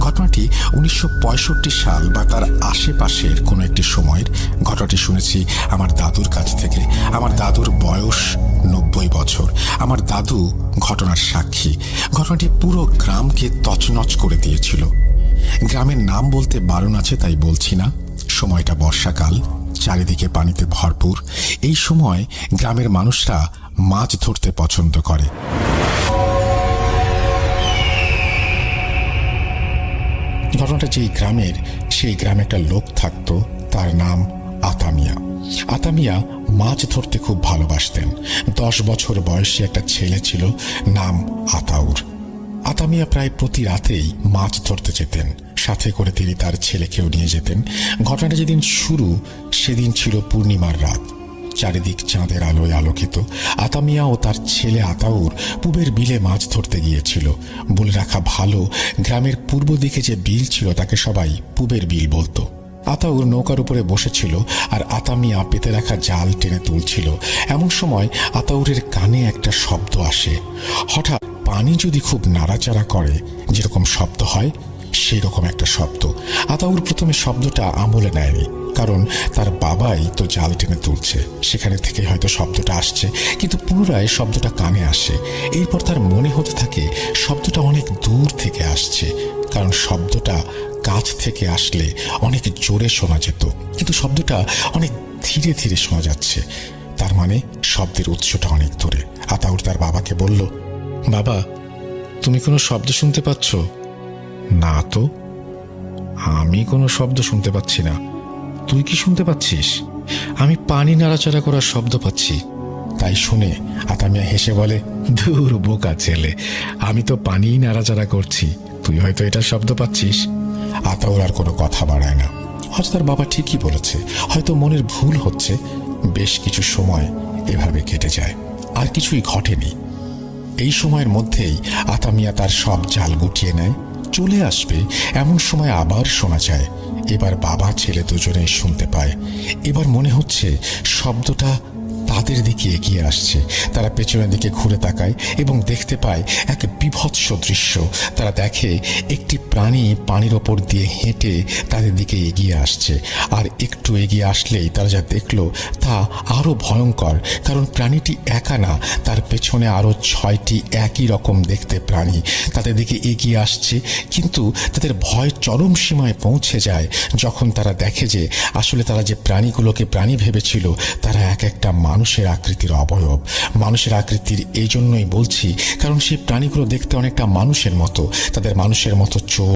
ঘটনাটি 1965 সাল বা তার আশেপাশের কোনো একটি সময়ের ঘটনাটি শুনেছি আমার দাদুর কাছ থেকে। আমার দাদুর বয়স 90 বছর। আমার দাদু ঘটনার সাক্ষী। ঘটনাটি পুরো গ্রামকে তছনছ করে দিয়েছিল। গ্রামের নাম বলতে বারণ আছে, তাই বলছি না। সময়টা বর্ষাকাল, চারিদিকে পানিতে ভরপুর। এই সময় গ্রামের মানুষরা মাছ ধরতে পছন্দ করে। ঘটনাটা যেই গ্রামের, সেই গ্রামে একটা লোক থাকতো, তার নাম আতা মিয়া। আতা মিয়া মাছ ধরতে খুব ভালোবাসতেন। 10 বছর বয়সী একটা ছেলে ছিল, নাম আতাউর। আতা মিয়া প্রায় প্রতি রাতেই মাছ ধরতে যেতেন, সাথে করে তিনি তার ছেলেকেও নিয়ে যেতেন। ঘটনাটা যেদিন শুরু, সেদিন ছিল পূর্ণিমার রাত। চারিদিক চাঁদের আলোয় আলোকিত। আতা মিয়া ও তার ছেলে আতাউর পূবের বিলে মাছ ধরতে গিয়েছিল। বলে রাখা ভালো, গ্রামের পূর্ব দিকে যে বিল ছিল তাকে সবাই পূবের বিল বলতো। আতাউর নৌকার উপরে বসেছিল আর আতা মিয়া পেতে রাখা জাল টেনে তুলছিল। এমন সময় আতাউরের কানে একটা শব্দ আসে। হঠাৎ পানি যদি খুব নাড়াচাড়া করে যেরকম শব্দ হয়, সেই রকম একটা শব্দ। আতাউর প্রথমে শব্দটা আমলে নেয়নি, কারণ তার বাবাই তো জাল টেনে তুলছে, সেখানে থেকে হয়তো শব্দটা আসছে। কিন্তু পুনরায় শব্দটা কানে আসে। এরপর তার মনে হতে থাকে শব্দটা অনেক দূর থেকে আসছে, কারণ শব্দটা কাছ থেকে আসলে অনেক জোরে শোনা যেত, কিন্তু শব্দটা অনেক ধীরে ধীরে শোনা যাচ্ছে। তার মানে শব্দের উৎসটা অনেক দূরে। আতাউর তার বাবাকে বলল, বাবা, তুমি কোনো শব্দ শুনতে পাচ্ছ? না তো, আমি কোনো শব্দ শুনতে পাচ্ছি না। তুই কি শুনতে পাচ্ছিস? আমি পানি নাড়াচাড়া করার শব্দ পাচ্ছি। তাই শুনে আতা মিয়া হেসে বলে, ধুর বোকা ছেলে, আমি তো পানিই নাড়াচাড়া করছি, তুই হয়তো এটার শব্দ পাচ্ছিস। আতাউর আর কোনো কথা বাড়ায় না। হয়তো তার বাবা ঠিকই বলেছে, হয়তো মনের ভুল হচ্ছে। বেশ কিছু সময় এভাবে কেটে যায়, আর কিছুই ঘটেনি। এই সময়ের মধ্যেই আতা মিয়া তার সব জাল গুটিয়ে নেয়। চলে আসবে এমন সময় আবার শোনা যায়। এবার বাবা ছেলে দুজনেই শুনতে পায়। এবার মনে হচ্ছে শব্দটা তাদের দিকে এগিয়ে আসছে। তারা পেছনের দিকে ঘুরে তাকায় এবং দেখতে পায় এক বিভৎস দৃশ্য। তারা দেখে একটি প্রাণী পানির ওপর দিয়ে হেঁটে তাদের দিকে এগিয়ে আসছে। আর একটু এগিয়ে আসলেই তারা যা দেখলো তা আরো ভয়ঙ্কর, কারণ প্রাণীটি একা না, তার পেছনে আরো 6টি একই রকম দেখতে প্রাণী তাদের দিকে এগিয়ে আসছে। কিন্তু তাদের ভয় চরম সীমায় পৌঁছে যায় যখন তারা দেখে যে আসলে তারা যে প্রাণীগুলোকে প্রাণী ভেবেছিল তারা এক একটা মানুষের আকৃতির অবয়ব। মানুষের আকৃতির এই জন্যই বলছি, কারণ সেই প্রাণীগুলো দেখতে অনেকটা মানুষের মতো। তাদের মানুষের মতো চোখ,